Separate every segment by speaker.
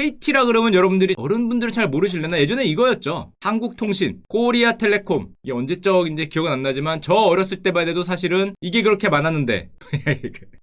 Speaker 1: KT라 그러면 여러분들이 어른분들은 잘 모르실려나? 예전에 이거였죠. 한국통신, 코리아텔레콤. 이게 언제적인지 기억은 안 나지만 저 어렸을 때만 해도 사실은 이게 그렇게 많았는데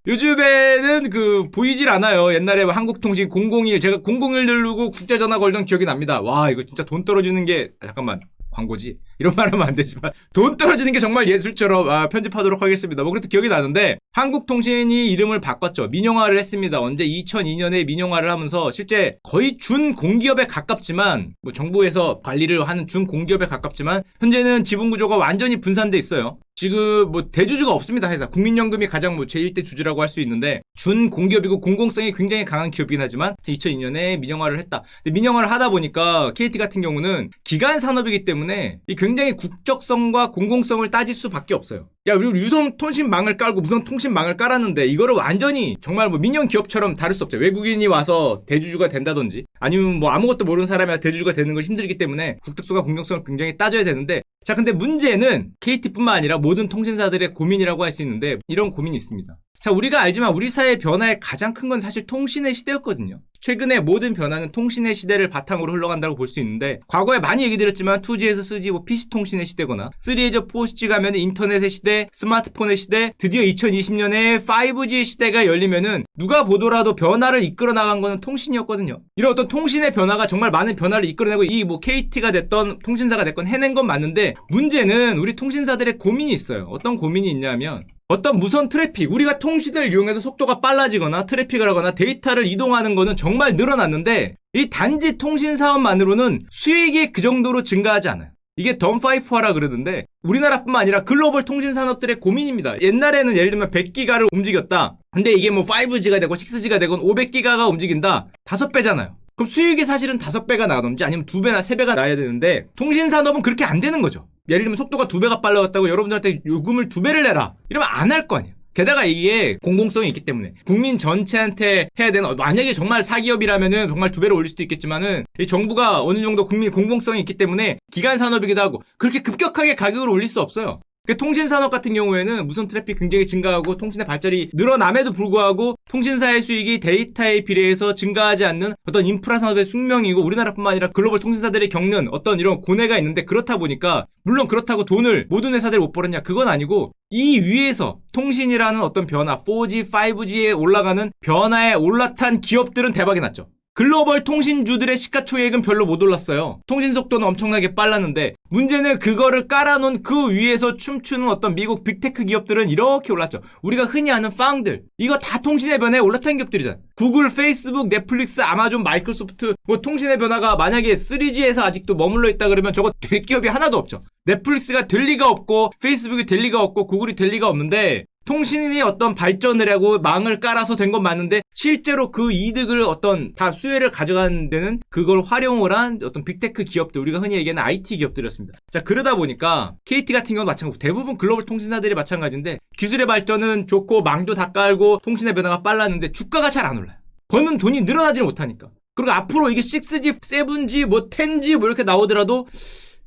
Speaker 1: 요즘에는 보이질 않아요. 옛날에 한국통신 001 제가 001 누르고 국제전화 걸던 기억이 납니다. 와 이거 진짜 돈 떨어지는 게 잠깐만 광고지? 이런 말 하면 안 되지만 돈 떨어지는 게 정말 예술처럼 편집하도록 하겠습니다. 뭐 그래도 기억이 나는데 한국통신이 이름을 바꿨죠. 민영화를 했습니다. 언제 2002년에 민영화를 하면서 실제 거의 준공기업에 가깝지만 뭐 정부에서 관리를 하는 준공기업에 가깝지만 현재는 지분구조가 완전히 분산돼 있어요. 지금 뭐 대주주가 없습니다. 회사 국민연금이 가장 뭐 제1대 주주라고 할 수 있는데 준공기업이고 공공성이 굉장히 강한 기업이긴 하지만 2002년에 민영화를 했다. 근데 민영화를 하다 보니까 KT 같은 경우는 기간 산업이기 때문에 이 굉장히 국적성과 공공성을 따질 수밖에 없어요. 야, 우리 유선 통신망을 깔고 무선 통신망을 깔았는데 이거를 완전히 정말 뭐 민영 기업처럼 다룰 수 없죠. 외국인이 와서 대주주가 된다든지 아니면 뭐 아무것도 모르는 사람이 대주주가 되는 건 힘들기 때문에 국적성과 공공성을 굉장히 따져야 되는데 자, 근데 문제는 KT뿐만 아니라 모든 통신사들의 고민이라고 할 수 있는데 이런 고민이 있습니다. 자, 우리가 알지만 우리 사회의 변화의 가장 큰 건 사실 통신의 시대였거든요. 최근에 모든 변화는 통신의 시대를 바탕으로 흘러간다고 볼 수 있는데 과거에 많이 얘기 드렸지만 2G에서 3G, 뭐 PC통신의 시대거나 3G에서 4G 가면 인터넷의 시대, 스마트폰의 시대, 드디어 2020년에 5G의 시대가 열리면은 누가 보더라도 변화를 이끌어 나간 거는 통신이었거든요. 이런 어떤 통신의 변화가 정말 많은 변화를 이끌어내고 이 뭐 KT가 됐던 통신사가 됐건 해낸 건 맞는데 문제는 우리 통신사들의 고민이 있어요. 어떤 고민이 있냐면 어떤 무선 트래픽, 우리가 통신을 이용해서 속도가 빨라지거나 트래픽을 하거나 데이터를 이동하는 거는 정말 늘어났는데 이 단지 통신 사업만으로는 수익이 그 정도로 증가하지 않아요. 이게 덤파이프화라 그러는데 우리나라뿐만 아니라 글로벌 통신 산업들의 고민입니다. 옛날에는 예를 들면 100기가를 움직였다. 근데 이게 뭐 5G가 되고 6G가 되건 500기가가 움직인다. 5배잖아요. 그럼 수익이 사실은 5배가 나가든지 아니면 2배나 3배가 나야 되는데 통신 산업은 그렇게 안 되는 거죠. 예를 들면 속도가 2배가 빨라졌다고 여러분들한테 요금을 2배를 내라. 이러면 안 할 거 아니에요. 게다가 이게 공공성이 있기 때문에 국민 전체한테 해야 되는 만약에 정말 사기업이라면은 정말 2배로 올릴 수도 있겠지만은 이 정부가 어느 정도 국민 공공성이 있기 때문에 기간 산업이기도 하고 그렇게 급격하게 가격을 올릴 수 없어요. 통신산업 같은 경우에는 무선 트래픽 굉장히 증가하고 통신의 발전이 늘어남에도 불구하고 통신사의 수익이 데이터에 비례해서 증가하지 않는 어떤 인프라 산업의 숙명이고 우리나라뿐만 아니라 글로벌 통신사들이 겪는 어떤 이런 고뇌가 있는데 그렇다 보니까 물론 그렇다고 돈을 모든 회사들이 못 벌었냐 그건 아니고 이 위에서 통신이라는 어떤 변화 4G, 5G에 올라가는 변화에 올라탄 기업들은 대박이 났죠. 글로벌 통신주들의 시가총액은 별로 못 올랐어요. 통신 속도는 엄청나게 빨랐는데 문제는 그거를 깔아놓은 그 위에서 춤추는 어떤 미국 빅테크 기업들은 이렇게 올랐죠. 우리가 흔히 아는 빵들 이거 다 통신의 변화에 올라탄 기업들이잖아요. 구글, 페이스북, 넷플릭스, 아마존, 마이크로소프트 뭐 통신의 변화가 만약에 3G에서 아직도 머물러 있다 그러면 저거 될 기업이 하나도 없죠. 넷플릭스가 될 리가 없고 페이스북이 될 리가 없고 구글이 될 리가 없는데 통신이 어떤 발전을 하고 망을 깔아서 된 건 맞는데 실제로 그 이득을 어떤 다 수혜를 가져가는 데는 그걸 활용을 한 어떤 빅테크 기업들 우리가 흔히 얘기하는 IT 기업들이었습니다. 자 그러다 보니까 KT 같은 경우는 마찬가지고 대부분 글로벌 통신사들이 마찬가지인데 기술의 발전은 좋고 망도 다 깔고 통신의 변화가 빨랐는데 주가가 잘 안 올라요. 버는 돈이 늘어나지 못하니까. 그리고 앞으로 이게 6G, 7G, 뭐 10G 뭐 이렇게 나오더라도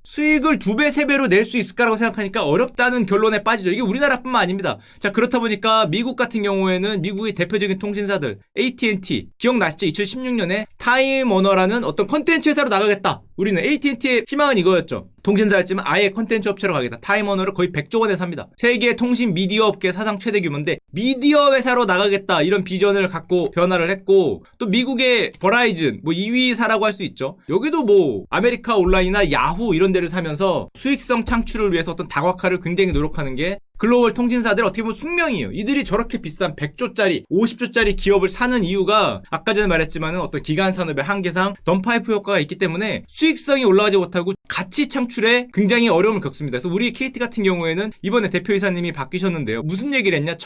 Speaker 1: 수익을 2배, 3배로 낼 수 있을까라고 생각하니까 어렵다는 결론에 빠지죠. 이게 우리나라뿐만 아닙니다. 자, 그렇다 보니까 미국 같은 경우에는 미국의 대표적인 통신사들 AT&T 기억나시죠? 2016년에 타임워너라는 어떤 컨텐츠 회사로 나가겠다. 우리는 AT&T의 희망은 이거였죠. 통신사였지만 아예 컨텐츠 업체로 가겠다. 타임워너를 거의 100조 원에 삽니다. 세계 통신 미디어 업계 사상 최대 규모인데 미디어 회사로 나가겠다. 이런 비전을 갖고 변화를 했고 또 미국의 버라이즌 뭐 2위사라고 할 수 있죠. 여기도 뭐 아메리카 온라인이나 야후 이런 데를 사면서 수익성 창출을 위해서 어떤 다각화를 굉장히 노력하는 게 글로벌 통신사들 어떻게 보면 숙명이에요. 이들이 저렇게 비싼 100조짜리, 50조짜리 기업을 사는 이유가 아까 전에 말했지만은 어떤 기간 산업의 한계상 덤파이프 효과가 있기 때문에 수익성이 올라가지 못하고 가치 창출에 굉장히 어려움을 겪습니다. 그래서 우리 KT 같은 경우에는 이번에 대표이사님이 바뀌셨는데요. 무슨 얘기를 했냐?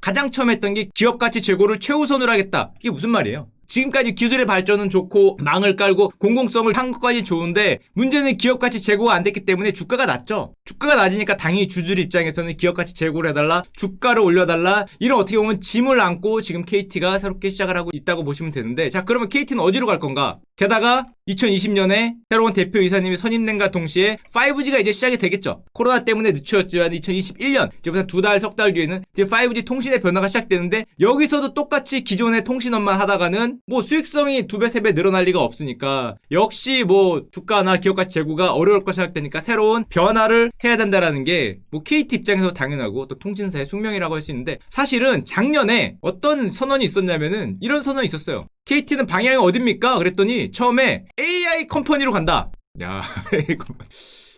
Speaker 1: 가장 처음 했던 게 기업 가치 제고를 최우선으로 하겠다. 이게 무슨 말이에요? 지금까지 기술의 발전은 좋고 망을 깔고 공공성을 한 것까지 좋은데 문제는 기업가치 제고가 안 됐기 때문에 주가가 낮죠. 주가가 낮으니까 당연히 주주들 입장에서는 기업가치 제고를 해달라, 주가를 올려달라 이런 어떻게 보면 짐을 안고 지금 KT가 새롭게 시작을 하고 있다고 보시면 되는데 자 그러면 KT는 어디로 갈 건가? 게다가 2020년에 새로운 대표이사님이 선임된과 동시에 5G가 이제 시작이 되겠죠. 코로나 때문에 늦추었지만 2021년, 이제부터 2달, 석 달 뒤에는 이제 5G 통신의 변화가 시작되는데, 여기서도 똑같이 기존의 통신업만 하다가는 뭐 수익성이 2배, 3배 늘어날 리가 없으니까, 역시 뭐 주가나 기업가치 재고가 어려울 거 생각되니까 새로운 변화를 해야 된다라는 게 뭐 KT 입장에서 당연하고 또 통신사의 숙명이라고 할 수 있는데, 사실은 작년에 어떤 선언이 있었냐면은 이런 선언이 있었어요. KT는 방향이 어딥니까? 그랬더니 처음에 AI 컴퍼니로 간다. 야,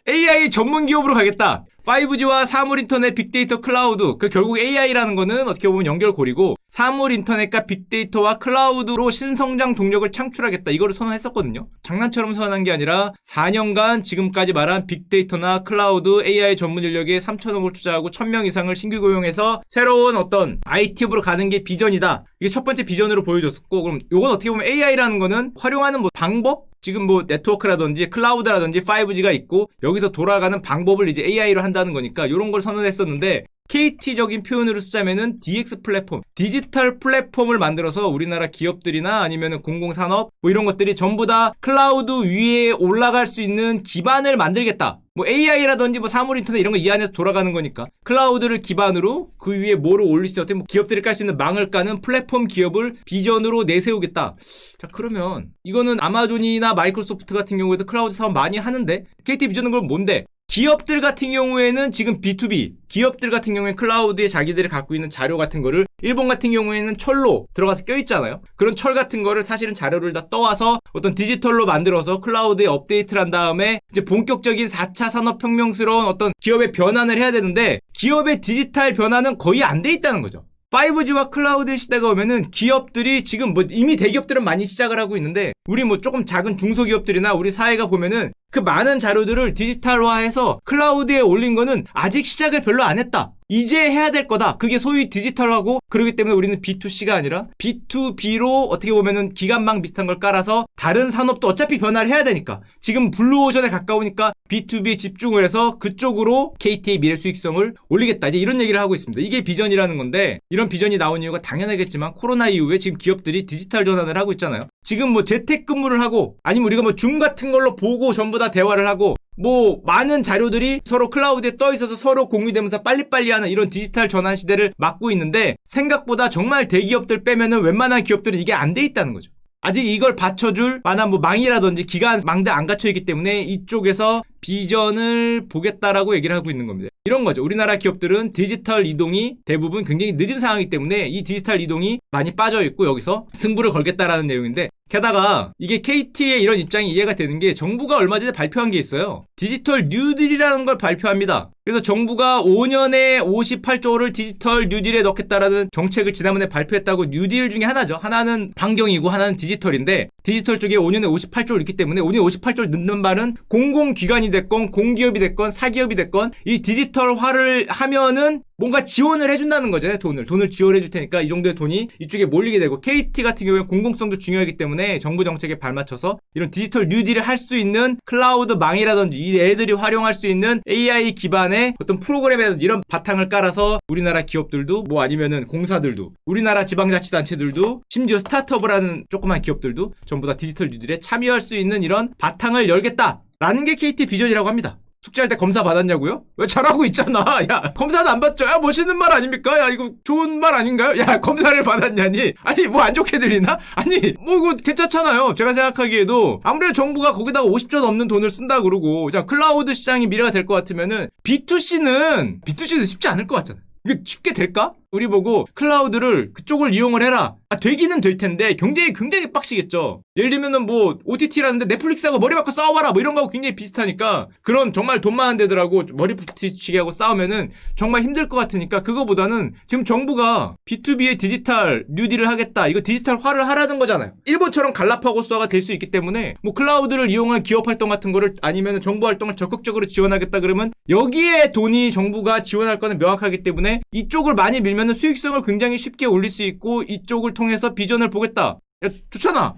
Speaker 1: AI 전문 기업으로 가겠다. 5G와 사물인터넷, 빅데이터, 클라우드. 결국 AI라는 거는 어떻게 보면 연결고리고, 사물인터넷과 빅데이터와 클라우드로 신성장 동력을 창출하겠다. 이거를 선언했었거든요. 장난처럼 선언한 게 아니라 4년간 지금까지 말한 빅데이터나 클라우드, AI 전문 인력에 3천억을 투자하고 1000명 이상을 신규 고용해서 새로운 어떤 IT업으로 가는 게 비전이다. 이게 첫 번째 비전으로 보여줬었고, 그럼 이건 어떻게 보면 AI라는 거는 활용하는 뭐 방법? 지금 뭐 네트워크라든지 클라우드라든지 5G가 있고 여기서 돌아가는 방법을 이제 AI로 한다는 거니까 이런 걸 선언했었는데, KT적인 표현으로 쓰자면은 DX 플랫폼, 디지털 플랫폼을 만들어서 우리나라 기업들이나 아니면은 공공산업 뭐 이런 것들이 전부 다 클라우드 위에 올라갈 수 있는 기반을 만들겠다. 뭐 AI라든지 뭐 사물인터넷 이런 거 이 안에서 돌아가는 거니까 클라우드를 기반으로 그 위에 뭐를 올릴 수 있는, 뭐 기업들이 깔 수 있는 망을 까는 플랫폼 기업을 비전으로 내세우겠다. 자, 그러면 이거는 아마존이나 마이크로소프트 같은 경우에도 클라우드 사업 많이 하는데, KT 비전은 그럼 뭔데? 기업들 같은 경우에는 지금 B2B, 기업들 같은 경우에 클라우드에 자기들이 갖고 있는 자료 같은 거를, 일본 같은 경우에는 철로 들어가서 껴있잖아요. 그런 철 같은 거를 사실은 자료를 다 떠와서 어떤 디지털로 만들어서 클라우드에 업데이트를 한 다음에 이제 본격적인 4차 산업혁명스러운 어떤 기업의 변환을 해야 되는데, 기업의 디지털 변화는 거의 안 돼 있다는 거죠. 5G와 클라우드 시대가 오면은 기업들이 지금 뭐 이미 대기업들은 많이 시작을 하고 있는데, 우리 뭐 조금 작은 중소기업들이나 우리 사회가 보면은 그 많은 자료들을 디지털화해서 클라우드에 올린 거는 아직 시작을 별로 안 했다. 이제 해야 될 거다. 그게 소위 디지털하고, 그렇기 때문에 우리는 B2C가 아니라 B2B로 어떻게 보면은 기관망 비슷한 걸 깔아서 다른 산업도 어차피 변화를 해야 되니까 지금 블루오션에 가까우니까 B2B에 집중을 해서 그쪽으로 KT의 미래 수익성을 올리겠다. 이제 이런 얘기를 하고 있습니다. 이게 비전이라는 건데, 이런 비전이 나온 이유가 당연하겠지만 코로나 이후에 지금 기업들이 디지털 전환을 하고 있잖아요. 지금 뭐 재택근무를 하고, 아니면 우리가 뭐 줌 같은 걸로 보고 전부 다 대화를 하고, 뭐 많은 자료들이 서로 클라우드에 떠 있어서 서로 공유되면서 빨리빨리 하는 이런 디지털 전환 시대를 맞고 있는데, 생각보다 정말 대기업들 빼면은 웬만한 기업들은 이게 안 돼 있다는 거죠. 아직 이걸 받쳐줄 만한 뭐 망이라든지 기관 망대 안 갇혀 있기 때문에 이쪽에서 비전을 보겠다라고 얘기를 하고 있는 겁니다. 이런 거죠. 우리나라 기업들은 디지털 이동이 대부분 굉장히 늦은 상황이기 때문에 이 디지털 이동이 많이 빠져 있고 여기서 승부를 걸겠다라는 내용인데, 게다가 이게 KT의 이런 입장이 이해가 되는 게, 정부가 얼마 전에 발표한 게 있어요. 디지털 뉴딜이라는 걸 발표합니다. 그래서 정부가 5년에 58조를 디지털 뉴딜에 넣겠다라는 정책을 지난번에 발표했다고. 뉴딜 중에 하나죠. 하나는 환경이고 하나는 디지털인데, 디지털 쪽에 5년에 58조를 넣기 때문에 5년에 58조를 넣는 말은 공공기관이 됐건 공기업이 됐건 사기업이 됐건 이 디지털화를 하면은 뭔가 지원을 해준다는 거잖아요. 돈을 지원해줄 테니까 이 정도의 돈이 이쪽에 몰리게 되고, KT 같은 경우에는 공공성도 중요하기 때문에 정부 정책에 발맞춰서 이런 디지털 뉴딜을 할 수 있는 클라우드 망이라든지 이 애들이 활용할 수 있는 AI 기반의 어떤 프로그램이라든지 이런 바탕을 깔아서 우리나라 기업들도 뭐 아니면은 공사들도, 우리나라 지방자치단체들도, 심지어 스타트업을 하는 조그만 기업들도 전부 다 디지털 뉴딜에 참여할 수 있는 이런 바탕을 열겠다라는 게 KT 비전이라고 합니다. 숙제할 때 검사 받았냐고요? 왜 잘하고 있잖아. 야, 검사는 안 받죠. 야, 멋있는 말 아닙니까? 야, 이거 좋은 말 아닌가요? 야, 검사를 받았냐니? 아니, 뭐 안 좋게 들리나? 아니, 뭐 이거 괜찮잖아요. 제가 생각하기에도 아무래도 정부가 거기다가 50조 넘는 돈을 쓴다 그러고, 자, 클라우드 시장이 미래가 될 것 같으면은 B2C는 쉽지 않을 것 같잖아요. 이게 쉽게 될까? 우리 보고 클라우드를 그쪽을 이용을 해라. 되기는 될 텐데 굉장히 빡시겠죠. 예를 들면은 뭐 OTT라는데 넷플릭스하고 머리 받고 싸워봐라 뭐 이런 거하고 굉장히 비슷하니까, 그런 정말 돈 많은 데들하고 머리 부딪히게 하고 싸우면은 정말 힘들 것 같으니까, 그거보다는 지금 정부가 B2B의 디지털 뉴딜을 하겠다, 이거 디지털화를 하라는 거잖아요. 일본처럼 갈라파고스화가 될 수 있기 때문에 뭐 클라우드를 이용한 기업 활동 같은 거를, 아니면 정부 활동을 적극적으로 지원하겠다 그러면 여기에 돈이 정부가 지원할 거는 명확하기 때문에 이쪽을 많이 밀면은 수익성을 굉장히 쉽게 올릴 수 있고, 이쪽을 통해서 비전을 보겠다. 야, 좋잖아.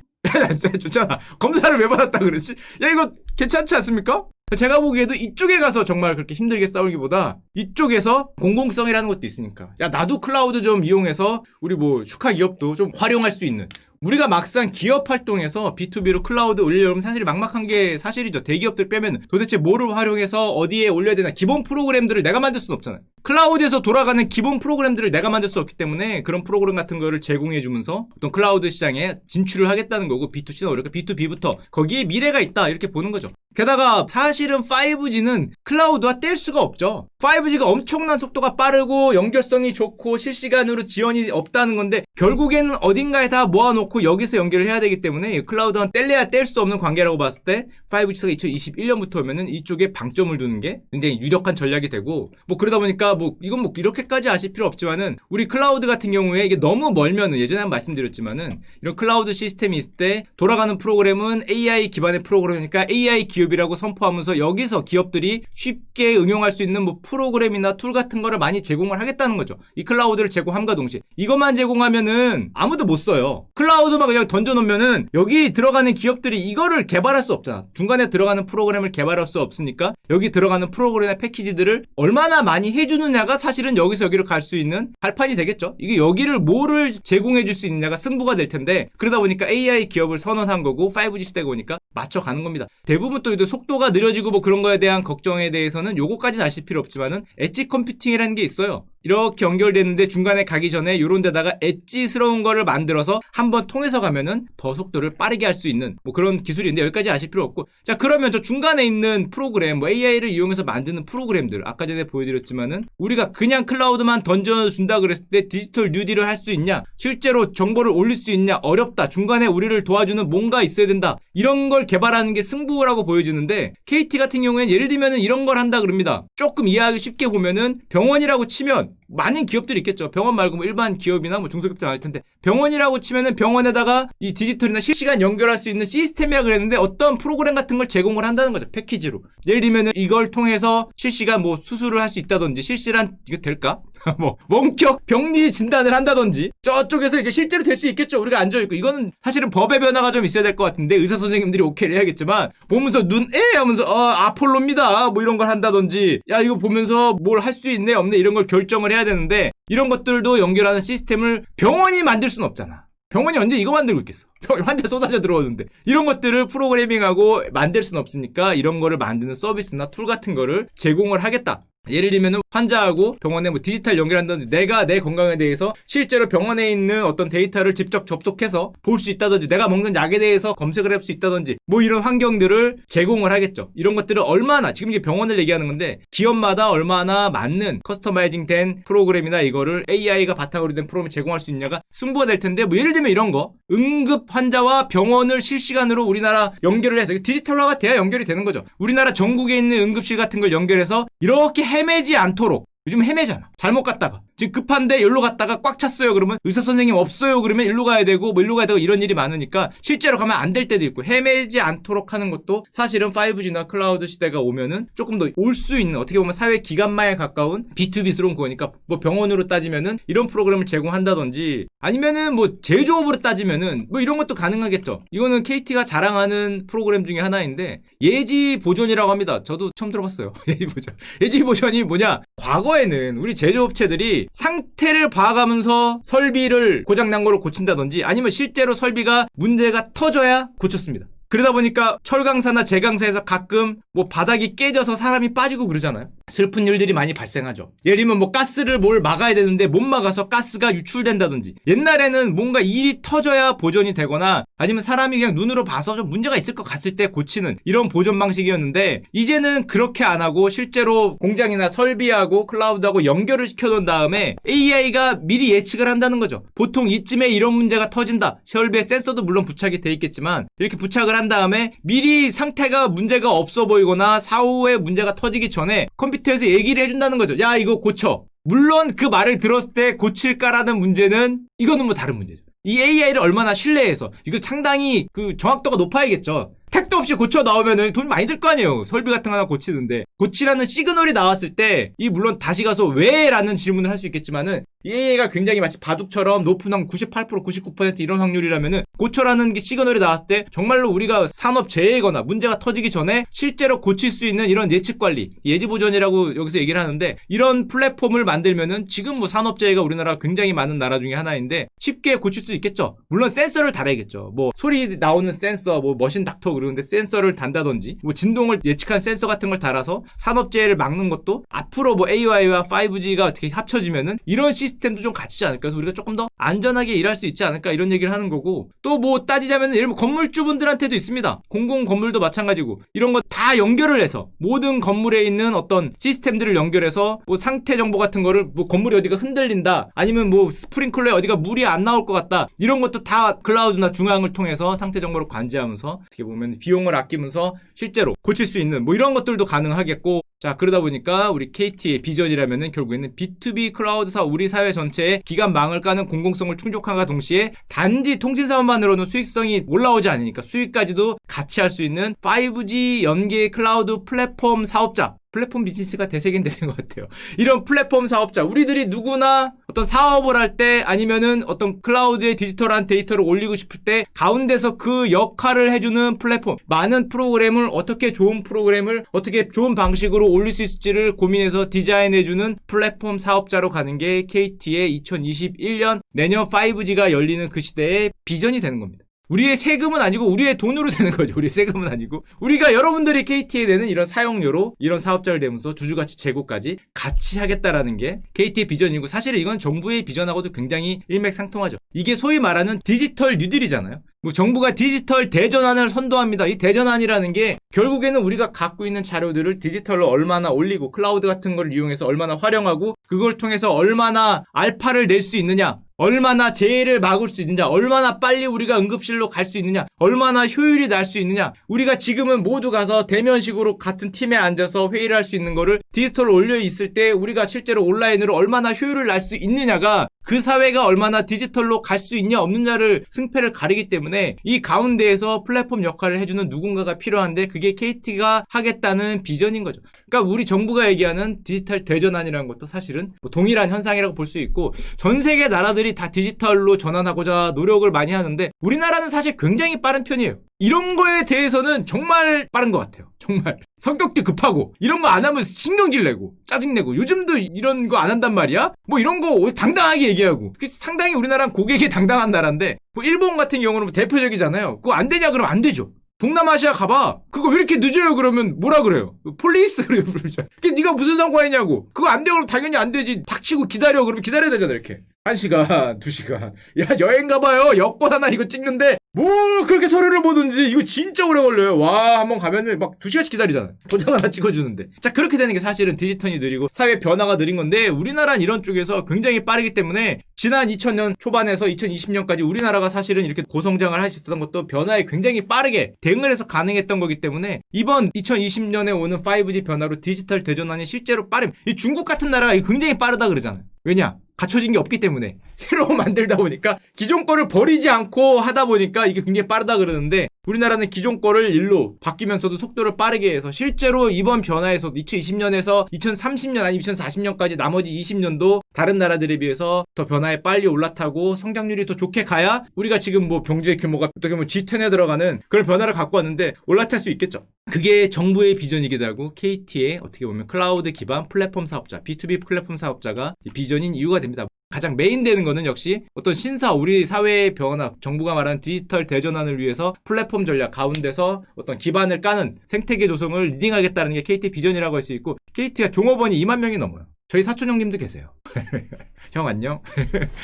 Speaker 1: 좋잖아. 검사를 왜 받았다 그러지? 야, 이거 괜찮지 않습니까? 제가 보기에도 이쪽에 가서 정말 그렇게 힘들게 싸우기보다 이쪽에서 공공성이라는 것도 있으니까, 야, 나도 클라우드 좀 이용해서 우리 뭐 슈카 기업도 좀 활용할 수 있는, 우리가 막상 기업 활동에서 B2B로 클라우드 올리려면 사실 막막한 게 사실이죠. 대기업들 빼면 도대체 뭐를 활용해서 어디에 올려야 되나 기본 프로그램들을 내가 만들 수는 없잖아요. 클라우드에서 돌아가는 기본 프로그램들을 내가 만들 수 없기 때문에 그런 프로그램 같은 거를 제공해주면서 어떤 클라우드 시장에 진출을 하겠다는 거고, B2C나 이렇게 B2B부터 거기에 미래가 있다 이렇게 보는 거죠. 게다가 사실은 5G는 클라우드와 뗄 수가 없죠. 5G가 엄청난 속도가 빠르고 연결성이 좋고 실시간으로 지원이 없다는 건데 결국에는 어딘가에 다 모아놓고 여기서 연결을 해야 되기 때문에 클라우드와 뗄래야 뗄 수 없는 관계라고 봤을 때 5G가 2021년부터 오면은 이쪽에 방점을 두는 게 굉장히 유력한 전략이 되고, 뭐 그러다 보니까 뭐 이건 뭐 이렇게까지 아실 필요 없지만은 우리 클라우드 같은 경우에 이게 너무 멀면은 예전에 한 말씀드렸지만은 이런 클라우드 시스템이 있을 때 돌아가는 프로그램은 AI 기반의 프로그램이니까 AI 기업이라고 선포하면서 여기서 기업들이 쉽게 응용할 수 있는 뭐 프로그램이나 툴 같은 거를 많이 제공을 하겠다는 거죠. 이 클라우드를 제공함과 동시에 이것만 제공하면은 아무도 못 써요. 클라우드만 그냥 던져놓으면은 여기 들어가는 기업들이 이거를 개발할 수 없잖아. 중간에 들어가는 프로그램을 개발할 수 없으니까 여기 들어가는 프로그램의 패키지들을 얼마나 많이 해주느냐가 사실은 여기서 여기로 갈 수 있는 발판이 되겠죠. 이게 여기를 뭐를 제공해 줄 수 있느냐가 승부가 될 텐데, 그러다 보니까 AI 기업을 선언한 거고 5G 시대가 오니까 맞춰가는 겁니다. 대부분 또 속도가 느려지고 뭐 그런 거에 대한 걱정에 대해서는 요거까지는 아실 필요 없지만은 엣지 컴퓨팅이라는 게 있어요. 이렇게 연결되는데 중간에 가기 전에 요런 데다가 엣지스러운 거를 만들어서 한번 통해서 가면은 더 속도를 빠르게 할 수 있는 뭐 그런 기술인데 여기까지 아실 필요 없고, 자 그러면 저 중간에 있는 프로그램 뭐 AI를 이용해서 만드는 프로그램들 아까 전에 보여드렸지만은 우리가 그냥 클라우드만 던져준다 그랬을 때 디지털 뉴딜을 할 수 있냐, 실제로 정보를 올릴 수 있냐, 어렵다, 중간에 우리를 도와주는 뭔가 있어야 된다, 이런 걸 개발하는 게 승부라고 보여지는데 KT 같은 경우에는 예를 들면은 이런 걸 한다 그럽니다. 조금 이해하기 쉽게 보면은 병원이라고 치면 많은 기업들이 있겠죠. 병원 말고 뭐 일반 기업이나 뭐 중소기업들 나올 텐데 병원이라고 치면은 병원에다가 이 디지털이나 실시간 연결할 수 있는 시스템이라 그랬는데 어떤 프로그램 같은 걸 제공을 한다는 거죠. 패키지로. 예를 들면은 이걸 통해서 실시간 뭐 수술을 할 수 있다든지, 실시간 이거 될까? 뭐 원격 병리 진단을 한다든지, 저쪽에서 이제 실제로 될 수 있겠죠. 우리가 앉아 있고, 이거는 사실은 법의 변화가 좀 있어야 될 것 같은데 의사 선생님들이 오케이를 해야겠지만 보면서 눈 하면서 아폴로입니다 뭐 이런 걸 한다든지, 야 이거 보면서 뭘 할 수 있네 없네 이런 걸 결정을 해야 되는데 이런 것들도 연결하는 시스템을 병원이 만들 수는 없잖아. 병원이 언제 이거 만들고 있겠어? 환자 쏟아져 들어오는데 이런 것들을 프로그래밍하고 만들 수는 없으니까 이런 거를 만드는 서비스나 툴 같은 거를 제공을 하겠다. 예를 들면은 환자하고 병원에 뭐 디지털 연결한다든지, 내가 내 건강에 대해서 실제로 병원에 있는 어떤 데이터를 직접 접속해서 볼 수 있다든지, 내가 먹는 약에 대해서 검색을 할 수 있다든지, 뭐 이런 환경들을 제공을 하겠죠. 이런 것들을 얼마나, 지금 이게 병원을 얘기하는 건데 기업마다 얼마나 맞는 커스터마이징 된 프로그램이나 이거를 AI가 바탕으로 된 프로그램을 제공할 수 있냐가 승부가 될 텐데, 뭐 예를 들면 이런 거 응급 환자와 병원을 실시간으로 우리나라 연결을 해서 디지털화가 돼야 연결이 되는 거죠. 우리나라 전국에 있는 응급실 같은 걸 연결해서 이렇게 헤매지 않도록. 요즘 헤매잖아. 잘못 갔다가 지금 급한데 여기로 갔다가 꽉 찼어요. 그러면 의사 선생님 없어요. 그러면 일로 가야 되고 뭐 일로 가야 되고 이런 일이 많으니까 실제로 가면 안 될 때도 있고, 헤매지 않도록 하는 것도 사실은 5G나 클라우드 시대가 오면은 조금 더 올 수 있는, 어떻게 보면 사회 기관마에 가까운 B2B스러운 거니까, 뭐 병원으로 따지면은 이런 프로그램을 제공한다든지, 아니면은 뭐 제조업으로 따지면은 뭐 이런 것도 가능하겠죠. 이거는 KT가 자랑하는 프로그램 중에 하나인데 예지 보존이라고 합니다. 저도 처음 들어봤어요. 예지 보존. 예지 보존이 뭐냐? 과거에는 우리 제조업체들이 상태를 봐가면서 설비를 고장난 거를 고친다든지, 아니면 실제로 설비가 문제가 터져야 고쳤습니다. 그러다 보니까 철강사나 제강사에서 가끔 뭐 바닥이 깨져서 사람이 빠지고 그러잖아요. 슬픈 일들이 많이 발생하죠. 예를 들면 뭐 가스를 뭘 막아야 되는데 못 막아서 가스가 유출된다든지, 옛날에는 뭔가 일이 터져야 보존이 되거나 아니면 사람이 그냥 눈으로 봐서 좀 문제가 있을 것 같을 때 고치는 이런 보존 방식이었는데, 이제는 그렇게 안 하고 실제로 공장이나 설비하고 클라우드하고 연결을 시켜놓은 다음에 AI가 미리 예측을 한다는 거죠. 보통 이쯤에 이런 문제가 터진다. 설비에 센서도 물론 부착이 돼 있겠지만 이렇게 부착을 한 다음에 미리 상태가 문제가 없어 보이거나 사후에 문제가 터지기 전에 컴퓨터에서 얘기를 해준다는 거죠. 야 이거 고쳐. 물론 그 말을 들었을 때 고칠까라는 문제는 이거는 뭐 다른 문제죠. 이 AI를 얼마나 신뢰해서, 이거 상당히 그 정확도가 높아야겠죠. 택도 없이 고쳐 나오면은 돈 많이 들 거 아니에요. 설비 같은 거 하나 고치는데. 고치라는 시그널이 나왔을 때 이 물론 다시 가서 왜? 라는 질문을 할 수 있겠지만은 이 AI가 굉장히 마치 바둑처럼 높은 확률 98%, 99% 이런 확률이라면은 고쳐라는 게 시그널이 나왔을 때 정말로 우리가 산업재해거나 문제가 터지기 전에 실제로 고칠 수 있는 이런 예측관리, 예지보전이라고 여기서 얘기를 하는데 이런 플랫폼을 만들면은 지금 뭐 산업재해가 우리나라가 굉장히 많은 나라 중에 하나인데 쉽게 고칠 수 있겠죠. 물론 센서를 달아야겠죠. 뭐 소리 나오는 센서, 뭐 머신 닥터 그러는데 센서를 단다든지 뭐 진동을 예측한 센서 같은 걸 달아서 산업재해를 막는 것도 앞으로 뭐 AI와 5G가 어떻게 합쳐지면은 이런 시스템도 좀 갖추지 않을까. 그래서 우리가 조금 더 안전하게 일할 수 있지 않을까 이런 얘기를 하는 거고 또 뭐 따지자면 예를 들면 건물주분들한테도 있습니다. 공공 건물도 마찬가지고 이런 거 다 연결을 해서 모든 건물에 있는 어떤 시스템들을 연결해서 뭐 상태 정보 같은 거를 뭐 건물이 어디가 흔들린다 아니면 뭐 스프링클러에 어디가 물이 안 나올 것 같다 이런 것도 다 클라우드나 중앙을 통해서 상태 정보를 관제하면서 어떻게 보면 비용을 아끼면서 실제로 고칠 수 있는 뭐 이런 것들도 가능하겠고 자 그러다 보니까 우리 KT의 비전이라면은 결국에는 B2B 클라우드사 우리 사회 전체에 기간망을 까는 공공성을 충족함과 동시에 단지 통신사업만으로는 수익성이 올라오지 않으니까 수익까지도 같이 할 수 있는 5G 연계 클라우드 플랫폼 사업자 플랫폼 비즈니스가 대세긴 되는 것 같아요. 이런 플랫폼 사업자 우리들이 누구나 어떤 사업을 할 때 아니면은 어떤 클라우드에 디지털한 데이터를 올리고 싶을 때 가운데서 그 역할을 해주는 플랫폼 많은 프로그램을 어떻게 좋은 프로그램을 어떻게 좋은 방식으로 올릴 수 있을지를 고민해서 디자인해주는 플랫폼 사업자로 가는 게 KT의 2021년 내년 5G가 열리는 그 시대의 비전이 되는 겁니다. 우리의 세금은 아니고 우리의 돈으로 되는 거죠. 우리의 세금은 아니고 우리가 여러분들이 KT에 내는 이런 사용료로 이런 사업자를 내면서 주주가치 제고까지 같이 하겠다라는 게 KT의 비전이고 사실은 이건 정부의 비전하고도 굉장히 일맥상통하죠. 이게 소위 말하는 디지털 뉴딜이잖아요. 뭐 정부가 디지털 대전환을 선도합니다. 이 대전환이라는 게 결국에는 우리가 갖고 있는 자료들을 디지털로 얼마나 올리고 클라우드 같은 걸 이용해서 얼마나 활용하고 그걸 통해서 얼마나 알파를 낼 수 있느냐 얼마나 재해를 막을 수 있느냐 얼마나 빨리 우리가 응급실로 갈 수 있느냐 얼마나 효율이 날 수 있느냐 우리가 지금은 모두 가서 대면식으로 같은 팀에 앉아서 회의를 할 수 있는 거를 디지털로 올려 있을 때 우리가 실제로 온라인으로 얼마나 효율을 낼 수 있느냐가 그 사회가 얼마나 디지털로 갈 수 있냐 없느냐를 승패를 가리기 때문에 이 가운데에서 플랫폼 역할을 해주는 누군가가 필요한데 그게 KT가 하겠다는 비전인 거죠. 그러니까 우리 정부가 얘기하는 디지털 대전환이라는 것도 사실은 뭐 동일한 현상이라고 볼 수 있고 전 세계 나라들이 다 디지털로 전환하고자 노력을 많이 하는데 우리나라는 사실 굉장히 빠른 편이에요. 이런 거에 대해서는 정말 빠른 것 같아요. 정말 성격도 급하고 이런 거 안 하면 신경질 내고 짜증내고 요즘도 이런 거 안 한단 말이야? 뭐 이런 거 당당하게 얘기하고 상당히 우리나라는 고객이 당당한 나라인데 뭐 일본 같은 경우는 뭐 대표적이잖아요. 그거 안 되냐 그러면 안 되죠. 동남아시아 가봐. 그거 왜 이렇게 늦어요? 그러면 뭐라 그래요? 폴리스 그래요. 그게 네가 무슨 상관이냐고. 그거 안 되고 그러면 당연히 안 되지. 닥치고 기다려. 그러면 기다려야 되잖아 이렇게. 1시간, 2시간. 야 여행 가봐요. 여권 하나 이거 찍는데 뭘 그렇게 서류를 보든지 이거 진짜 오래 걸려요. 와 한번 가면은 막 2시간씩 기다리잖아. 도장 하나 찍어주는데. 자 그렇게 되는 게 사실은 디지털이 느리고 사회 변화가 느린 건데 우리나라는 이런 쪽에서 굉장히 빠르기 때문에 지난 2000년 초반에서 2020년까지 우리나라가 사실은 이렇게 고성장을 할 수 있었던 것도 변화에 굉장히 빠르게 대응을 해서 가능했던 거기 때문에 이번 2020년에 오는 5G 변화로 디지털 대전환이 실제로 빠름. 이 중국 같은 나라가 굉장히 빠르다 그러잖아요. 왜냐? 갖춰진 게 없기 때문에 새로 만들다 보니까 기존 거를 버리지 않고 하다 보니까 이게 굉장히 빠르다 그러는데 우리나라는 기존 거를 일로 바뀌면서도 속도를 빠르게 해서 실제로 이번 변화에서 2020년에서 2030년 아니 2040년까지 나머지 20년도 다른 나라들에 비해서 더 변화에 빨리 올라타고 성장률이 더 좋게 가야 우리가 지금 뭐 경제 규모가 어떻게 보면 G10에 들어가는 그런 변화를 갖고 왔는데 올라탈 수 있겠죠. 그게 정부의 비전이기도 하고 KT의 어떻게 보면 클라우드 기반 플랫폼 사업자 B2B 플랫폼 사업자가 비전인 이유가 됩니다. 가장 메인 되는 거는 역시 어떤 신사 우리 사회의 변화 정부가 말하는 디지털 대전환을 위해서 플랫폼 전략 가운데서 어떤 기반을 까는 생태계 조성을 리딩하겠다는 게 KT 비전이라고 할 수 있고 KT가 종업원이 2만 명이 넘어요. 저희 사촌 형님도 계세요. 형 안녕.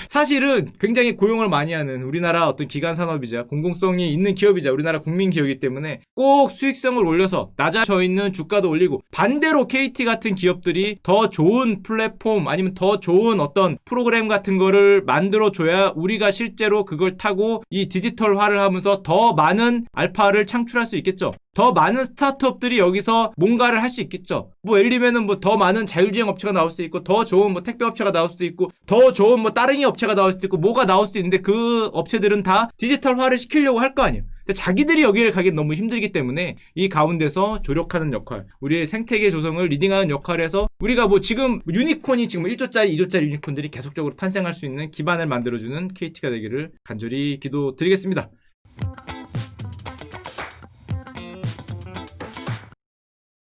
Speaker 1: 사실은 굉장히 고용을 많이 하는 우리나라 어떤 기간 산업이자 공공성이 있는 기업이자 우리나라 국민 기업이기 때문에 꼭 수익성을 올려서 낮아져 있는 주가도 올리고 반대로 KT 같은 기업들이 더 좋은 플랫폼 아니면 더 좋은 어떤 프로그램 같은 거를 만들어줘야 우리가 실제로 그걸 타고 이 디지털화를 하면서 더 많은 알파를 창출할 수 있겠죠. 더 많은 스타트업들이 여기서 뭔가를 할 수 있겠죠. 뭐 예를 들면은 뭐 더 많은 자율주행 업체가 나올 수도 있고 더 좋은 뭐 택배 업체가 나올 수도 있고 더 좋은 뭐 따릉이 업체가 나올 수도 있고 뭐가 나올 수도 있는데 그 업체들은 다 디지털화를 시키려고 할 거 아니에요. 근데 자기들이 여기를 가기 너무 힘들기 때문에 이 가운데서 조력하는 역할, 우리의 생태계 조성을 리딩하는 역할에서 우리가 뭐 지금 유니콘이 지금 1조짜리, 2조짜리 유니콘들이 계속적으로 탄생할 수 있는 기반을 만들어주는 KT가 되기를 간절히 기도드리겠습니다.